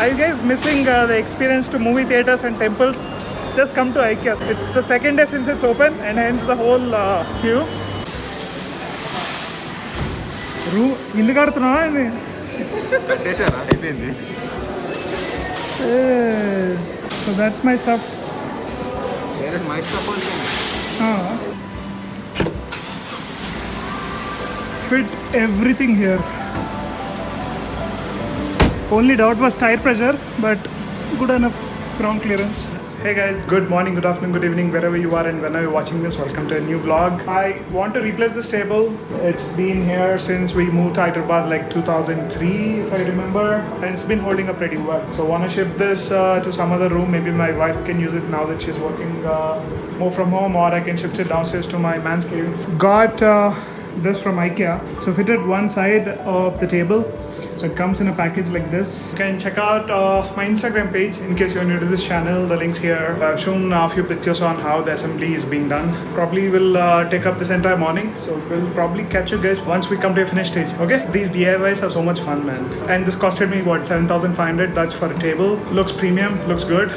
Are you guys missing the experience to movie theaters and temples? Just come to Ikea. It's the second day since it's open and hence the whole queue. ఇల్లు కడుతున్నావా కట్టేశారా అయిపోయింది. So that's my stuff. Where is my stuff also? Fit everything here. Only doubt was tire pressure, but good enough ground clearance. Hey guys, good morning, good afternoon, good evening, wherever you are and whenever you're watching this, welcome to a new vlog. I want to replace this table. It's been here since we moved to Hyderabad like 2003, if I remember, and it's been holding up pretty well. So I want to shift this to some other room. Maybe my wife can use it now that she's working more from home, or I can shift it downstairs to my man's cave. Got this from Ikea. So fitted one side of the table. So it comes in a package like this. You can check out my Instagram page in case you're new to this channel. The link's here. I've shown a few pictures on how the assembly is being done. Probably will take up this entire morning. So we'll probably catch you guys once we come to a finished stage. Okay? These DIYs are so much fun, man. And this costed me what, 7,500. That's for a table. Looks premium. Looks good.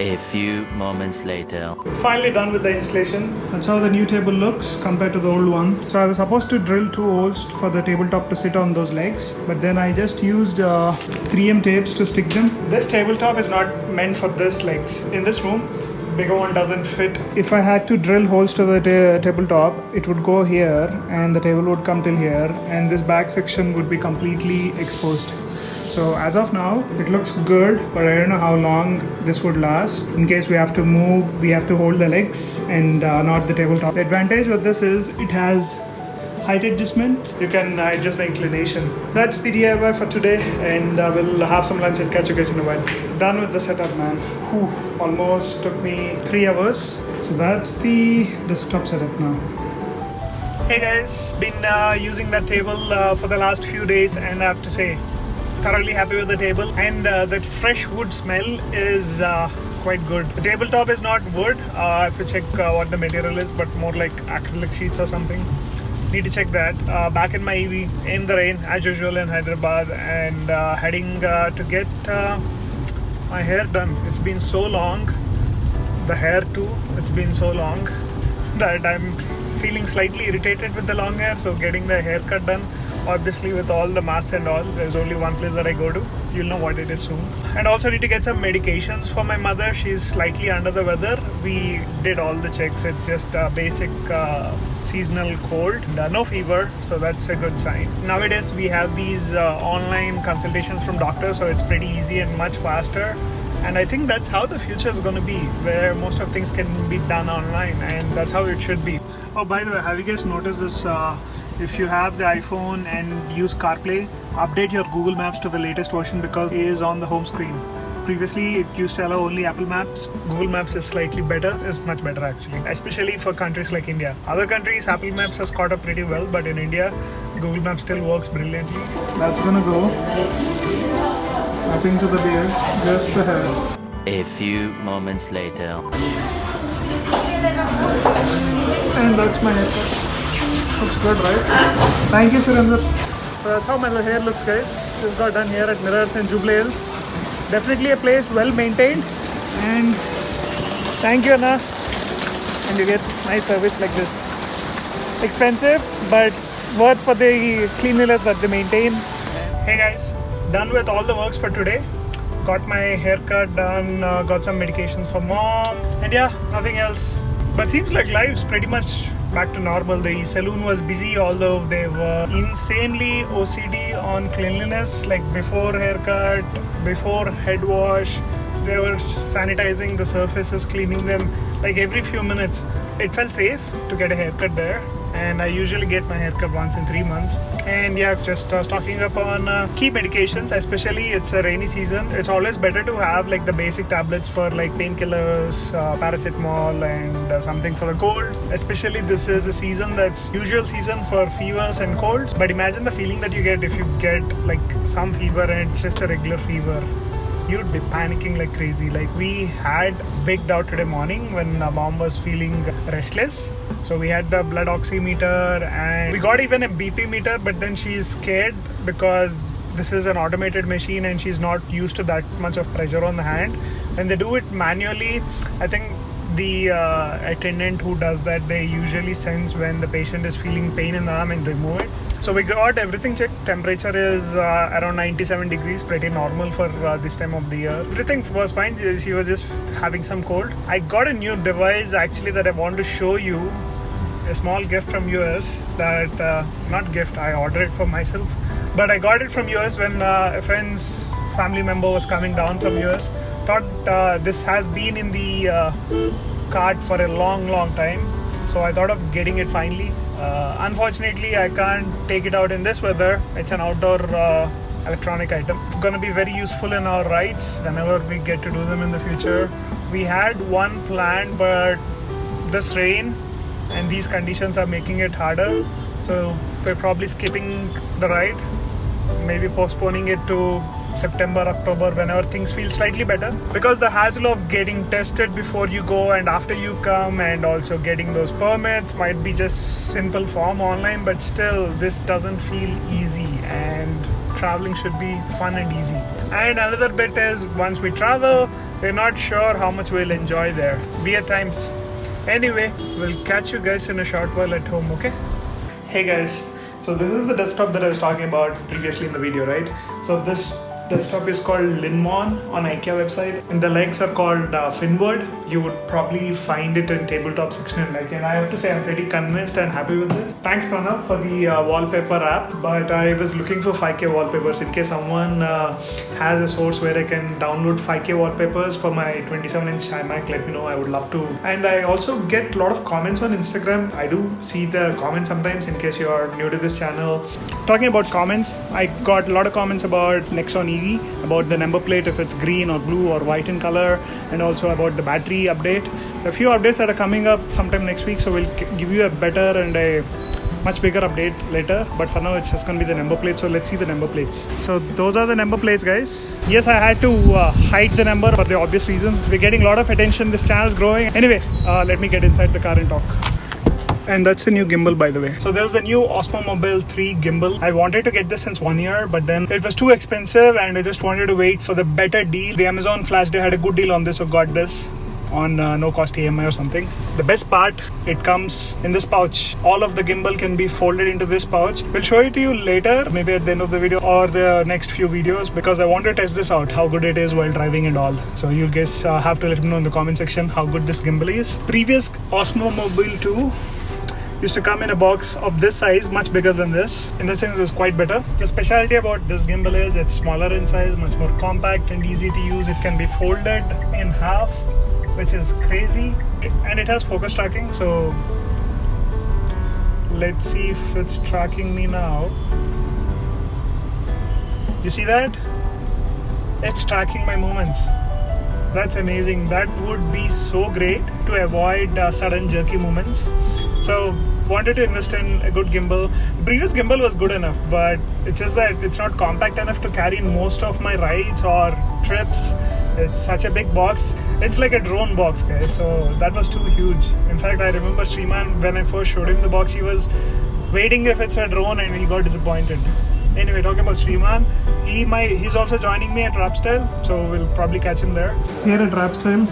A few moments later. Finally done with the installation. That's how the new table looks compared to the old one. So I was supposed to drill 2 holes for the tabletop to sit on those legs, but then I just used 3M tapes to stick them. This tabletop is not meant for this legs. In this room, bigger one doesn't fit. If I had to drill holes to the tabletop, it would go here and the table would come till here, and this back section would be completely exposed. So as of now, it looks good, but I don't know how long this would last. In case we have to move, we have to hold the legs and not the tabletop. The advantage with this is it has height adjustment. You can adjust the inclination. That's the DIY for today, and we'll have some lunch and catch you guys in a while. Done with the setup, man. Whew, almost took me 3 hours. So that's the desktop setup now. Hey guys, been using that table for the last few days, and I have to say, thoroughly happy with the table, and that fresh wood smell is quite good. The tabletop is not wood. I have to check what the material is, but more like acrylic sheets or something. Need to check that. Back in my EV in the rain as usual in Hyderabad, and heading to get my hair done. It's been so long. The hair too. It's been so long that I'm feeling slightly irritated with the long hair. So getting the haircut done. Obviously with all the masks and all, there's only one place that I go to. You'll know what it is soon. And also need to get some medications for my mother. She's slightly under the weather. We did all the checks. It's just a basic seasonal cold. No fever, so that's a good sign. Nowadays we have these online consultations from doctors, so it's pretty easy and much faster. And I think that's how the future is going to be, where most of things can be done online, and that's how it should be. Oh, by the way, have you guys noticed this? If you have the iPhone and use CarPlay, update your Google Maps to the latest version because it is on the home screen. Previously, it used to allow only Apple Maps. Google Maps is slightly better, is much better actually, especially for countries like India. Other countries, Apple Maps has caught up pretty well, but in India, Google Maps still works brilliantly. That's gonna go. Nothing to the beard, just the hair. A few moments later. And that's my haircut. Looks good, right? Thank you, Surinder. So that's how my hair looks, guys. Just got done here at Mirrors and Jubilee Hills. Definitely a place well maintained. And thank you, Anna. And you get nice service like this. Expensive, but worth for the cleanliness that they maintain. Hey guys, done with all the works for today. Got my haircut done, got some medications for mom, and yeah, nothing else. But seems like life's pretty much back to normal. The saloon was busy, although they were insanely OCD on cleanliness, like before haircut, before head wash. They were sanitizing the surfaces, cleaning them like every few minutes. It felt safe to get a haircut there, and I usually get my haircut once in 3 months. And yeah, just stocking up on key medications, especially it's a rainy season. It's always better to have like the basic tablets for like painkillers, paracetamol, and something for the cold. Especially this is a season that's usual season for fevers and colds. But imagine the feeling that you get if you get like some fever and it's just a regular fever. You'd be panicking like crazy. Like we had big doubt today morning when mom was feeling restless. So we had the blood oximeter and we got even a BP meter, but then she's scared because this is an automated machine and she's not used to that much of pressure on the hand. When they do it manually, I think the attendant who does that, they usually sense when the patient is feeling pain in the arm and remove it. So we got everything checked. Temperature is around 97 degrees, pretty normal for this time of the year. Everything was fine. She was just having some cold. I got a new device actually that I want to show you. A small gift from US that, not gift, I ordered it for myself. But I got it from US when a friend's family member was coming down from US. Thought this has been in the cart for a long time, so I thought of getting it finally. Unfortunately, I can't take it out in this weather. It's an outdoor electronic item. It's gonna be very useful in our rides whenever we get to do them in the future. We had one planned, but this rain and these conditions are making it harder, so we're probably skipping the ride, maybe postponing it to September, October, whenever things feel slightly better, because the hassle of getting tested before you go and after you come, and also getting those permits might be just simple form online, but still this doesn't feel easy, and traveling should be fun and easy. And another bit is, once we travel, we're not sure how much we'll enjoy there. Weird times. Anyway, we'll catch you guys in a short while at home, okay? Hey guys, so this is the desktop that I was talking about previously in the video, right? So this desktop is called Linmon on Ikea website, and the legs are called Finward. You would probably find it in tabletop section in Ikea, and I have to say I'm pretty convinced and happy with this. Thanks Pranav for the wallpaper app, but I was looking for 5K wallpapers in case someone has a source where I can download 5K wallpapers for my 27-inch iMac. Let me know, I would love to. And I also get a lot of comments on Instagram. I do see the comments sometimes in case you are new to this channel. Talking about comments, I got a lot of comments about Nexon EV, about the number plate, if it's green or blue or white in color, and also about the battery update. A few updates that are coming up sometime next week, so we'll give you a better and a much bigger update later, but for now it's just gonna be the number plate. So let's see the number plates. So those are the number plates, guys. Yes, I had to hide the number for the obvious reasons. We're getting a lot of attention, this channel is growing. Anyway, let me get inside the car and talk. And that's the new gimbal, by the way. So there's the new Osmo Mobile 3 gimbal. I wanted to get this since 1 year, but then it was too expensive and I just wanted to wait for the better deal. The Amazon Flash Day had a good deal on this, so got this on no cost EMI or something. The best part, it comes in this pouch. All of the gimbal can be folded into this pouch. We'll show it to you later, maybe at the end of the video or the next few videos, because I want to test this out, how good it is while driving and all. So you guys have to let me know in the comment section how good this gimbal is. Previous Osmo Mobile 2 used to come in a box of this size, much bigger than this. In that sense, it's quite better. The specialty about this gimbal is it's smaller in size, much more compact and easy to use. It can be folded in half, which is crazy. And it has focus tracking, so let's see if it's tracking me now. You see that? It's tracking my movements. That's amazing. That would be so great to avoid sudden jerky movements. So wanted to invest in a good gimbal. The previous gimbal was good enough, but it's just that it's not compact enough to carry in most of my rides or trips. It's such a big box. It's like a drone box, guys. So that was too huge. In fact, I remember Sriman, when I first showed him the box, he was waiting if it's a drone and he got disappointed. Anyway, talking about Sriman, he's also joining me at Rapstyle, so we'll probably catch him there. Here at Rapstyle,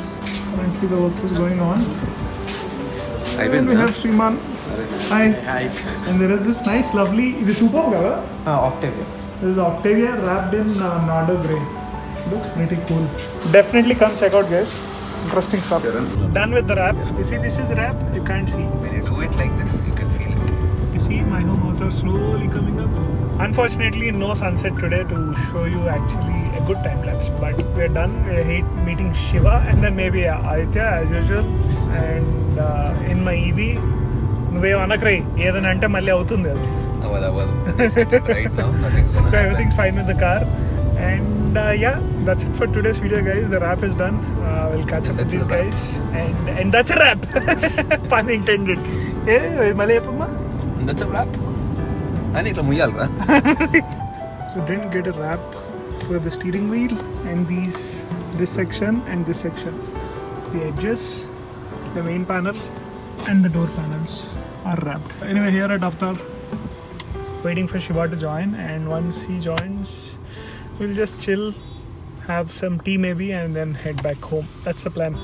currently the work is going on. And we have Sriman. Hi. And there is this nice, lovely, this is Octavia. This is Octavia wrapped in Nardo grey. Looks pretty cool. Definitely come check out, guys. Interesting stuff. Done with the wrap. You see, this is wrap. You can't see. When you do it like this, you can feel it. You see my home author slowly coming up. Unfortunately, no sunset today to show you actually a good time lapse. But we're done. We hate meeting Shiva and then maybe Aditya as usual. And in my EV, Right now, nothing's gonna so everything's fine with the car. And yeah, that's it for today's video, guys. The wrap is done. We'll catch up with these guys. And that's a wrap. Pun intended. That's a wrap. So didn't get a wrap for the steering wheel and this section and this section. The edges, the main panel and the door panels are wrapped. Anyway, here at Avatar, waiting for Shiva to join, and once he joins, we'll just chill, have some tea maybe, and then head back home. That's the plan.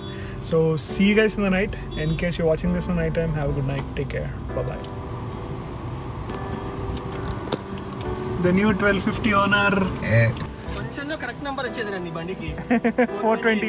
So see you guys in the night. In case you're watching this in the night time, have a good night. Take care. Bye-bye. The new 1250 owner. Eh. కొంచెంలో correct number వచ్చేది రండి బండికి 420.